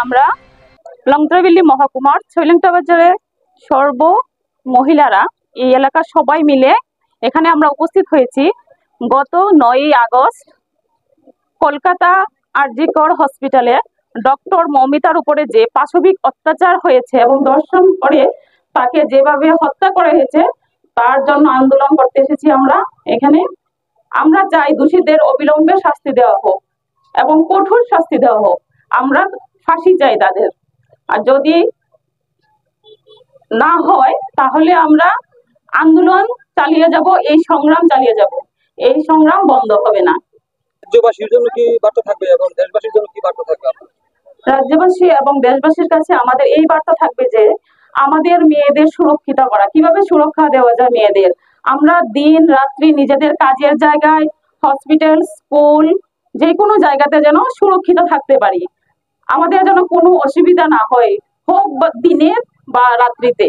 আমরা লংতরাবিল্লি মহকুমার ছৈলেংটা বাজারের সর্ব মহিলারা এই এলাকার সবাই মিলে এখানে আমরা উপস্থিত হয়েছি। গত 9ই আগস্ট কলকাতা আরজি কর হসপিটালে ডক্টর মৌমিতার উপরে যে পাশবিক অত্যাচার হয়েছে এবং দর্শন করে তাকে যেভাবে হত্যা করা হয়েছে তার জন্য আন্দোলন করতে এসেছি আমরা এখানে। আমরা চাই দোষীদের অবিলম্বে শাস্তি দেওয়া হোক এবং কঠোর শাস্তি দেওয়া হোক। আমরা ফাঁসি চাই তাদের, আর যদি না হয় তাহলে আমরা আন্দোলন চালিয়ে যাব, এই সংগ্রাম চালিয়ে যাব, এই সংগ্রাম বন্ধ হবে না। রাজ্যবাসীর জন্য কি বার্তা থাকবে এবং দেশবাসীর জন্য কি বার্তা থাকবে? রাজ্যবাসী এবং দেশবাসীর কাছে আমাদের এই বার্তা থাকবে যে আমাদের মেয়েদের সুরক্ষিত করা, কিভাবে সুরক্ষা দেওয়া যায় মেয়েদের। আমরা দিন রাত্রি নিজেদের কাজের জায়গায়, হসপিটাল, স্কুল, যে কোনো জায়গাতে যেন সুরক্ষিত থাকতে পারি, আমাদের যেন কোনো অসুবিধা না হয়, হোক দিনে বা রাত্রিতে।